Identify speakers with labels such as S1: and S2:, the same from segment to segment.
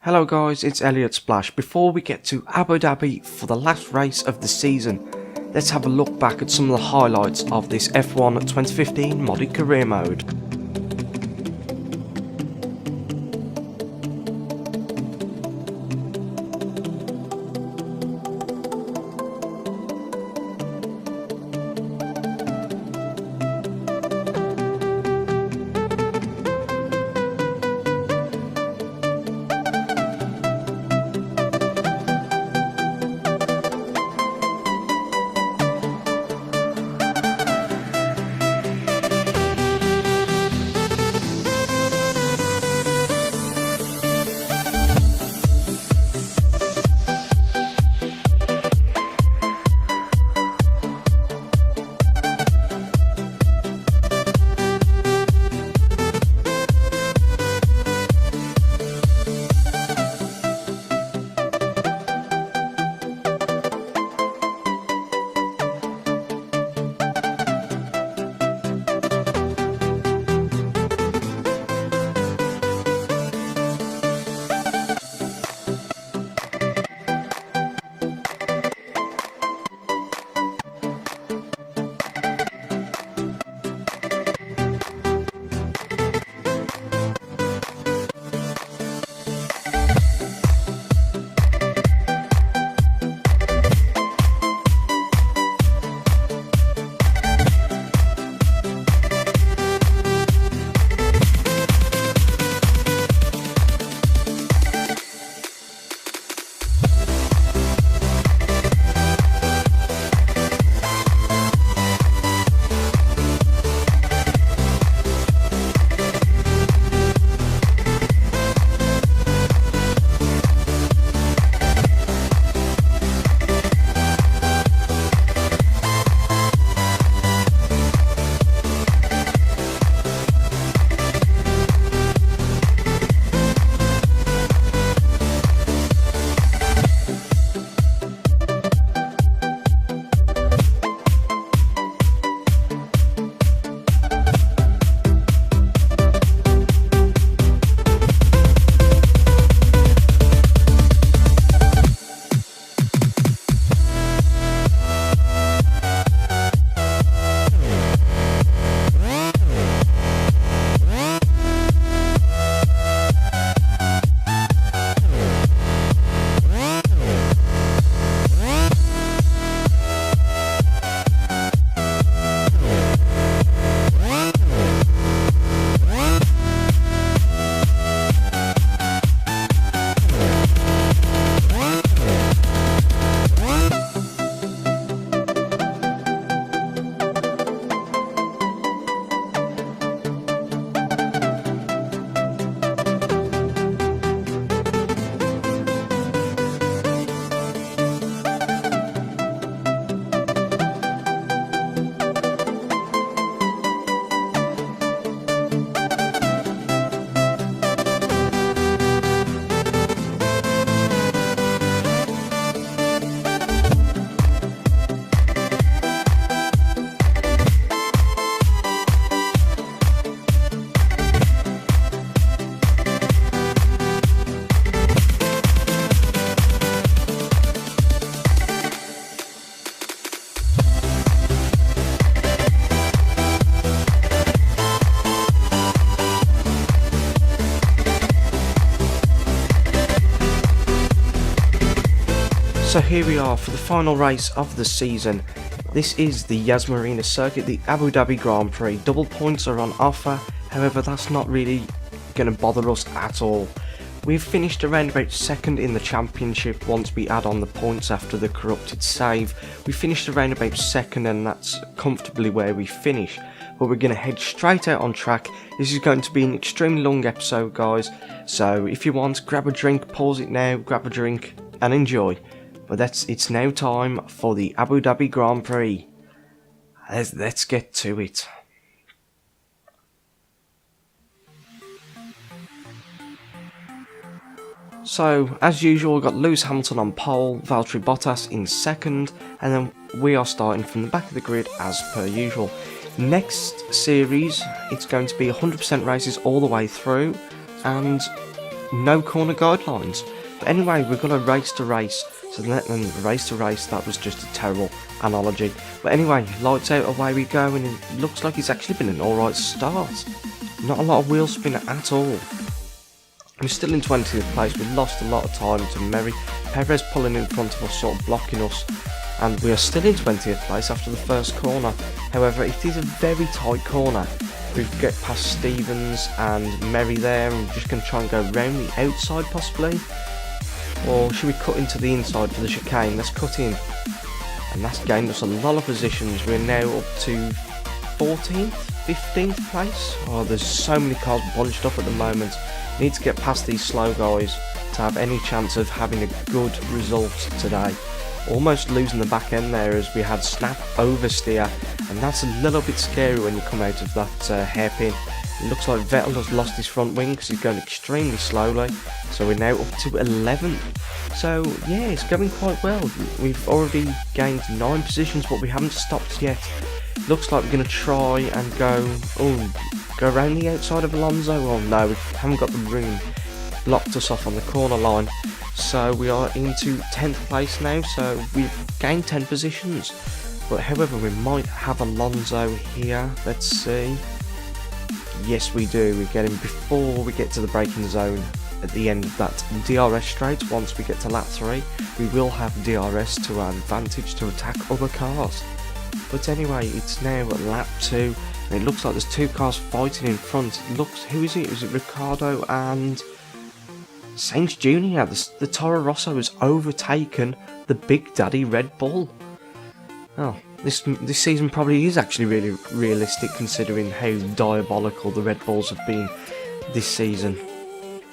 S1: Hello guys, it's Elliot Splash. Before we get to Abu Dhabi for the last race of the season, let's have a look back at some of the highlights of this F1 2015 modded career mode. So here we are for the final race of the season. This is the Yas Marina circuit, the Abu Dhabi Grand Prix. Double points are on offer, however that's not really going to bother us at all. We've finished around about second in the championship once we add on the points after the corrupted save. We finished around about second and that's comfortably where we finish. But we're going to head straight out on track. This is going to be an extremely long episode guys, so if you want, grab a drink, pause it now, grab a drink and enjoy. But it's now time for the Abu Dhabi Grand Prix. Let's get to it. So, as usual, we've got Lewis Hamilton on pole, Valtteri Bottas in second, and then we are starting from the back of the grid as per usual. Next series, it's going to be 100% races all the way through, and no corner guidelines. But anyway, we're going to race to race. So then race to race, that was just a terrible analogy. But anyway, lights out, away we go, and it looks like it's actually been an alright start. Not a lot of wheel spin at all. We're still in 20th place. We lost a lot of time to Mary. Perez pulling in front of us, sort of blocking us. And we are still in 20th place after the first corner. However, it is a very tight corner. We get past Stevens and Mary there, and we're just going to try and go round the outside possibly. Or should we cut into the inside for the chicane? Let's cut in. And that's gained us a lot of positions. We're now up to 14th, 15th place. Oh, there's so many cars bunched up at the moment. Need to get past these slow guys to have any chance of having a good result today. Almost losing the back end there as we had snap oversteer, and that's a little bit scary when you come out of that hairpin. It looks like Vettel has lost his front wing because he's going extremely slowly. So we're now up to 11th. So yeah, it's going quite well. We've already gained 9 positions, but we haven't stopped yet. Looks like we're going to try and go around the outside of Alonso. Oh no, we haven't got the room. Locked us off on the corner line. So we are into 10th place now, so we've gained 10 positions. But however, we might have Alonso here. Let's see. Yes, we do. We get him before we get to the braking zone at the end of that DRS straight. Once we get to lap 3, we will have DRS to our advantage to attack other cars. But anyway, it's now at lap 2, and it looks like there's 2 cars fighting in front. It looks, who is it? Is it Ricciardo and Sainz Jr.? The Toro Rosso has overtaken the Big Daddy Red Bull. Oh, this season probably is actually really realistic considering how diabolical the Red Bulls have been this season.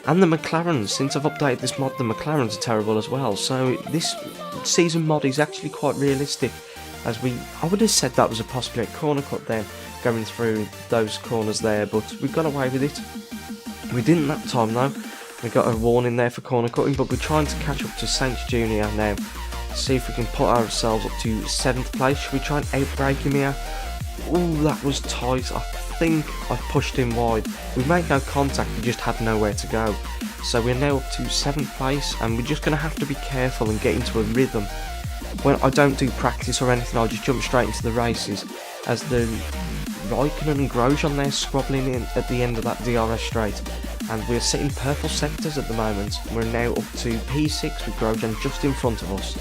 S1: And the McLarens, since I've updated this mod, the McLarens are terrible as well. So this season mod is actually quite realistic. As I would have said that was a possibly a corner cut then, going through those corners there, but we got away with it. We didn't that time though. We got a warning there for corner cutting, but we're trying to catch up to Sainz Jr. now. See if we can put ourselves up to 7th place. Should we try and outbrake him here? Ooh, that was tight. I think I pushed him wide. We made no contact, we just had nowhere to go. So we're now up to 7th place, and we're just going to have to be careful and get into a rhythm. When I don't do practice or anything, I'll just jump straight into the races. As the Raikkonen and Grosjean there squabbling in at the end of that DRS straight. And we're sitting purple sectors at the moment. We're now up to P6 with Grosjean just in front of us.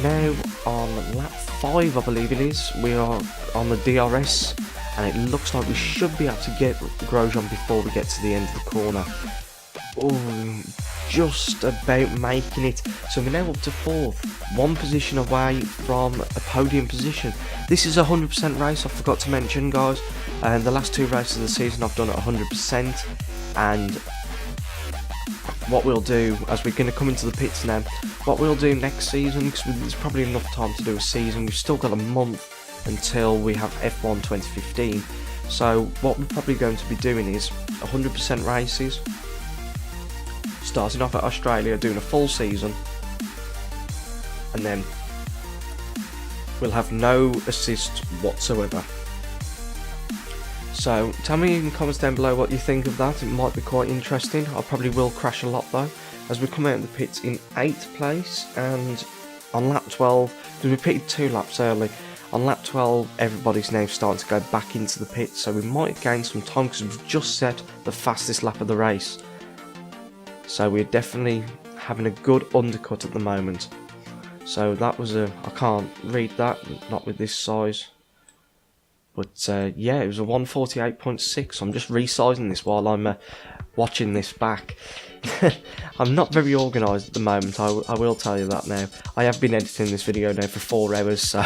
S1: Now on lap 5, I believe it is, we are on the DRS, and it looks like we should be able to get Grosjean before we get to the end of the corner. Oh, just about making it. So we're now up to 4th, 1 position away from a podium position. This is a 100% race, I forgot to mention, guys. And the last 2 races of the season I've done at 100%. And what we'll do, as we're going to come into the pits now, what we'll do next season, because there's probably enough time to do a season, we've still got a month until we have F1 2015. So what we're probably going to be doing is 100% races, starting off at Australia, doing a full season, and then we'll have no assist whatsoever. So tell me in the comments down below what you think of that. It might be quite interesting. I probably will crash a lot though, as we come out of the pits in 8th place, and on lap 12, because we pitted 2 laps early, on lap 12 everybody's now starting to go back into the pits, so we might gain some time because we've just set the fastest lap of the race. So we're definitely having a good undercut at the moment. So that was I can't read that, not with this size. But yeah, it was a 148.6. I'm just resizing this while I'm watching this back. I'm not very organised at the moment, I will tell you that now. I have been editing this video now for 4 hours, so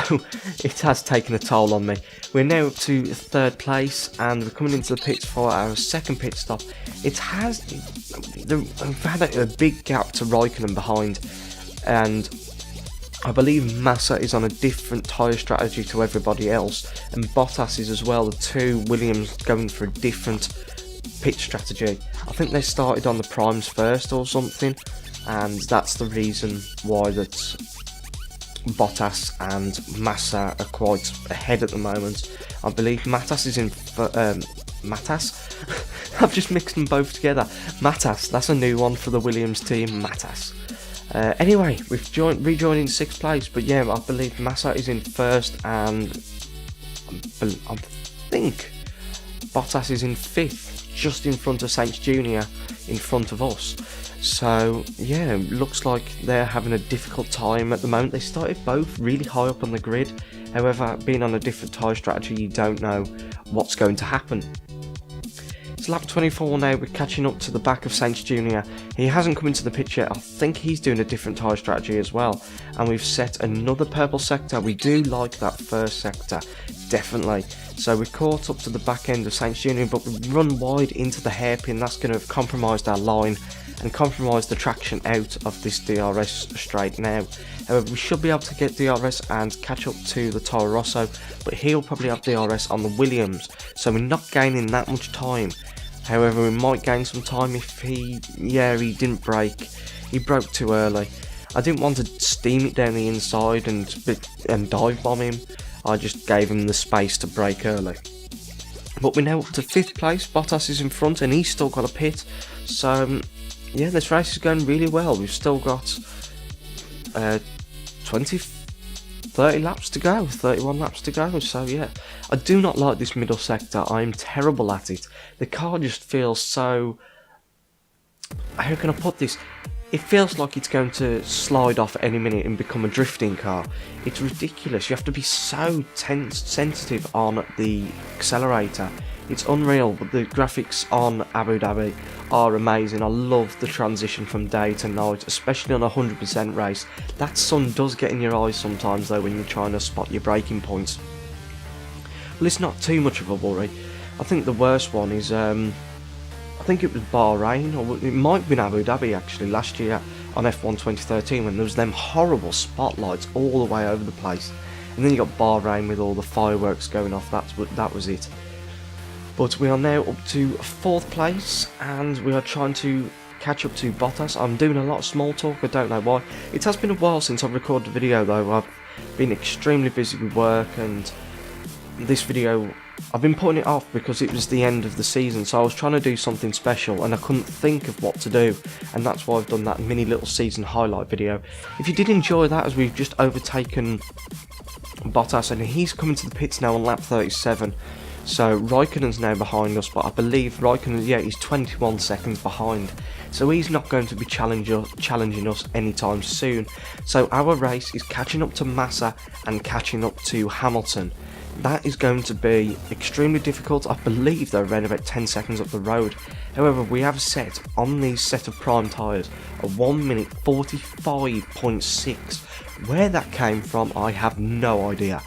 S1: it has taken a toll on me. We're now up to 3rd place, and we're coming into the pits for our 2nd pit stop. We've had a big gap to Raikkonen behind, and I believe Massa is on a different tyre strategy to everybody else, and Bottas is as well. The 2 Williams going for a different pit strategy. I think they started on the primes first or something, and that's the reason why that Bottas and Massa are quite ahead at the moment. I believe Bottas is in I've just mixed them both together. Matas, that's a new one for the Williams team, Matas. Anyway, we've rejoined in 6th place, but yeah, I believe Massa is in 1st, and I think Bottas is in 5th, just in front of Sainz Jr., in front of us. So yeah, looks like they're having a difficult time at the moment. They started both really high up on the grid, however, being on a different tyre strategy, you don't know what's going to happen. It's lap 24 now, we're catching up to the back of Sainz Jr. He hasn't come into the pit yet, I think he's doing a different tyre strategy as well. And we've set another purple sector. We do like that first sector, definitely. So we're caught up to the back end of Sainz Jr., but we run wide into the hairpin. That's going to have compromised our line and compromise the traction out of this DRS straight now. However, we should be able to get DRS and catch up to the Toro Rosso, but he'll probably have DRS on the Williams, so we're not gaining that much time. However, we might gain some time if he didn't brake. He broke too early. I didn't want to steam it down the inside and dive bomb him. I just gave him the space to brake early. But we're now up to 5th place. Bottas is in front and he's still got a pit. So yeah, this race is going really well. We've still got 30 laps to go, 31 laps to go. So yeah, I do not like this middle sector. I'm terrible at it. The car just feels so, how can I put this? It feels like it's going to slide off any minute and become a drifting car. It's ridiculous. You have to be so sensitive on the accelerator. It's unreal, but the graphics on Abu Dhabi are amazing. I love the transition from day to night, especially on a 100% race. That sun does get in your eyes sometimes though when you're trying to spot your braking points. Well, it's not too much of a worry. I think the worst one is, I think it was Bahrain, or it might have been Abu Dhabi actually, last year on F1 2013 when there was them horrible spotlights all the way over the place. And then you got Bahrain with all the fireworks going off, that was it. But we are now up to 4th place and we are trying to catch up to Bottas. I'm doing a lot of small talk, I don't know why. It has been a while since I've recorded a video though. I've been extremely busy with work, and this video, I've been putting it off because it was the end of the season, so I was trying to do something special and I couldn't think of what to do, and that's why I've done that mini little season highlight video. If you did enjoy that, as we've just overtaken Bottas and he's coming to the pits now on lap 37. So Raikkonen's now behind us, but I believe Raikkonen, yeah, he's 21 seconds behind. So he's not going to be challenging us anytime soon. So our race is catching up to Massa and catching up to Hamilton. That is going to be extremely difficult. I believe they're around about 10 seconds up the road. However, we have set on these set of prime tyres a 1 minute 45.6. Where that came from, I have no idea.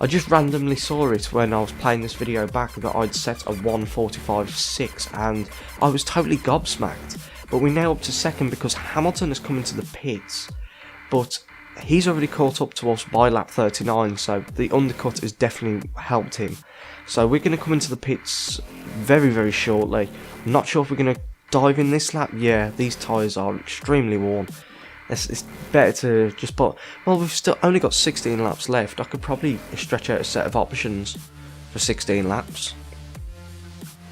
S1: I just randomly saw it when I was playing this video back that I'd set a 1:45.6 and I was totally gobsmacked. But we're now up to 2nd because Hamilton has come into the pits, but he's already caught up to us by lap 39, so the undercut has definitely helped him. So we're going to come into the pits very, very shortly. I'm not sure if we're going to dive in this lap. Yeah, these tyres are extremely worn. It's better to just put, well, we've still only got 16 laps left. I could probably stretch out a set of options for 16 laps,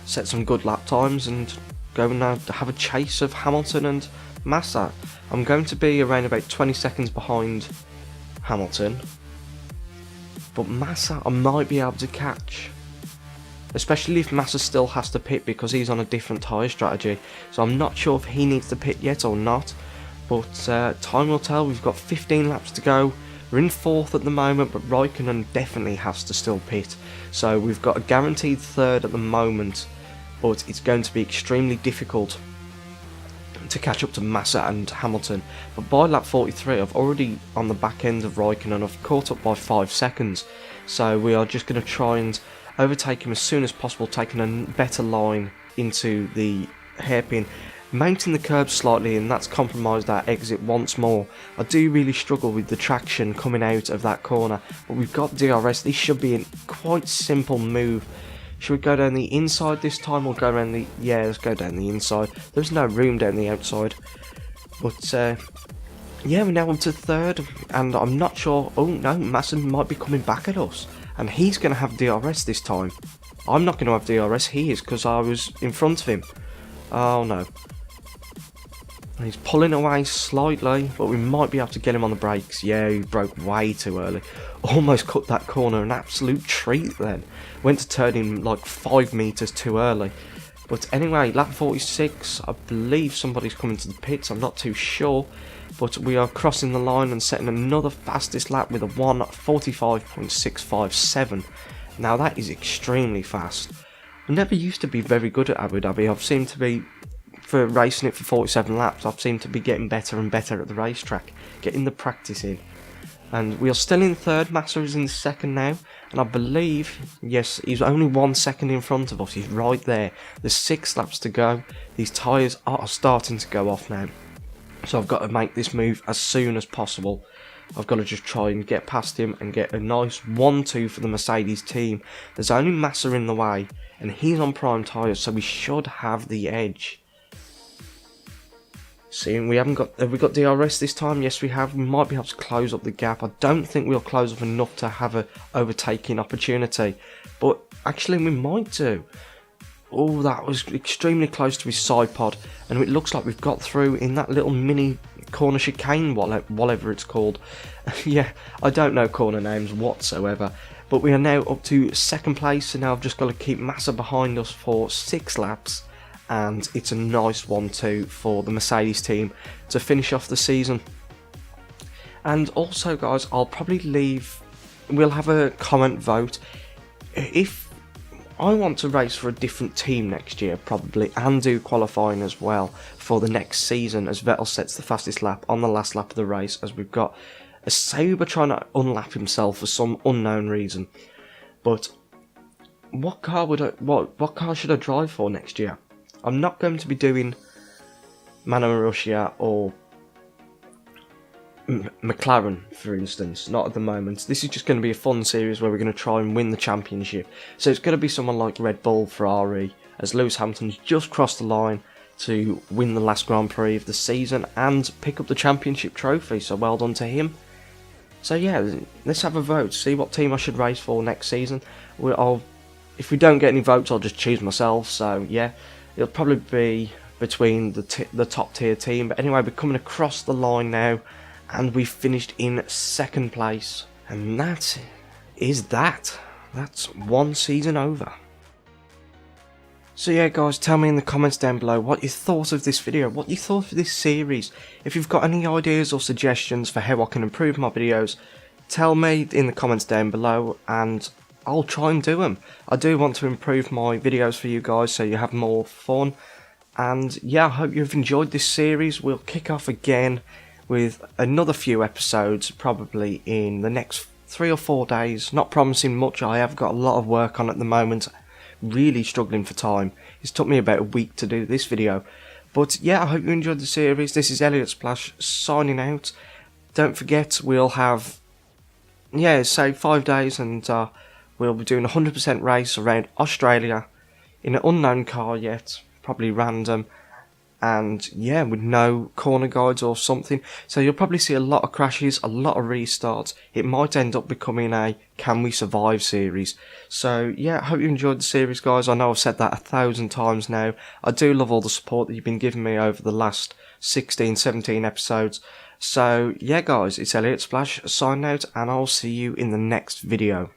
S1: set some good lap times and go and have a chase of Hamilton and Massa. I'm going to be around about 20 seconds behind Hamilton, but Massa I might be able to catch, especially if Massa still has to pit because he's on a different tyre strategy. So I'm not sure if he needs to pit yet or not. But time will tell. We've got 15 laps to go. We're in 4th at the moment, but Raikkonen definitely has to still pit. So we've got a guaranteed 3rd at the moment, but it's going to be extremely difficult to catch up to Massa and Hamilton. But by lap 43, I've already on the back end of Raikkonen. I've caught up by 5 seconds. So we are just going to try and overtake him as soon as possible, taking a better line into the hairpin. Mounting the curb slightly, and that's compromised our exit once more. I do really struggle with the traction coming out of that corner, but we've got DRS. This should be a quite simple move. Should we go down the inside this time or go around the, yeah, let's go down the inside. There's no room down the outside. But yeah, we're now on to 3rd, and I'm not sure, oh no, Massa might be coming back at us, and he's going to have DRS this time. I'm not going to have DRS, he is, because I was in front of him. Oh no. He's pulling away slightly, but we might be able to get him on the brakes. Yeah, he broke way too early. Almost cut that corner, an absolute treat then. Went to turn him like 5 meters too early. But anyway, lap 46, I believe somebody's coming to the pits, I'm not too sure. But we are crossing the line and setting another fastest lap with a 1:45.657. Now that is extremely fast. I never used to be very good at Abu Dhabi. I've seemed to be, for racing it for 47 laps, I've seemed to be getting better and better at the racetrack, getting the practice in. And we are still in third, Massa is in second now, and I believe, yes, he's only 1 second in front of us, he's right there. There's 6 laps to go, these tyres are starting to go off now. So I've got to make this move as soon as possible. I've got to just try and get past him and get a nice 1-2 for the Mercedes team. There's only Massa in the way, and he's on prime tyres, so we should have the edge. See, have we got DRS this time? Yes, we have. We might be able to close up the gap. I don't think we'll close up enough to have a overtaking opportunity, but actually we might do. Oh, that was extremely close to his side pod, and it looks like we've got through in that little mini corner chicane, whatever it's called. Yeah, I don't know corner names whatsoever, but we are now up to second place, and now I've just got to keep Massa behind us for 6 laps, and it's a nice 1-2 for the Mercedes team to finish off the season. And also, guys, I'll probably we'll have a comment vote. If I want to race for a different team next year, probably, and do qualifying as well for the next season, as Vettel sets the fastest lap on the last lap of the race, as we've got a Sauber trying to unlap himself for some unknown reason. But what car should I drive for next year? I'm not going to be doing Manor Russia or McLaren, for instance, not at the moment. This is just going to be a fun series where we're going to try and win the championship. So it's going to be someone like Red Bull, Ferrari, as Lewis Hamilton's just crossed the line to win the last Grand Prix of the season and pick up the championship trophy, so well done to him. So yeah, let's have a vote, see what team I should race for next season. If we don't get any votes, I'll just choose myself, so yeah, it'll probably be between the top tier team. But anyway, we're coming across the line now, and we finished in second place, and that is that. That's one season over. So yeah, guys, tell me in the comments down below what you thought of this video, what you thought of this series. If you've got any ideas or suggestions for how I can improve my videos, tell me in the comments down below, and I'll try and do them. I do want to improve my videos for you guys so you have more fun. And yeah, I hope you've enjoyed this series. We'll kick off again with another few episodes, probably in the next 3 or 4 days. Not promising much, I have got a lot of work on at the moment, really struggling for time. It's took me about a week to do this video. But yeah, I hope you enjoyed the series. This is Elliot Splash signing out. Don't forget, we'll have, say 5 days, and we'll be doing a 100% race around Australia in an unknown car yet, probably random. And yeah, with no corner guides or something, so you'll probably see a lot of crashes, a lot of restarts. It might end up becoming a Can We Survive series. So yeah, I hope you enjoyed the series, guys. I know I've said that 1,000 times now. I do love all the support that you've been giving me over the last 16, 17 episodes. So yeah, guys, it's Elliot Splash signing out, and I'll see you in the next video.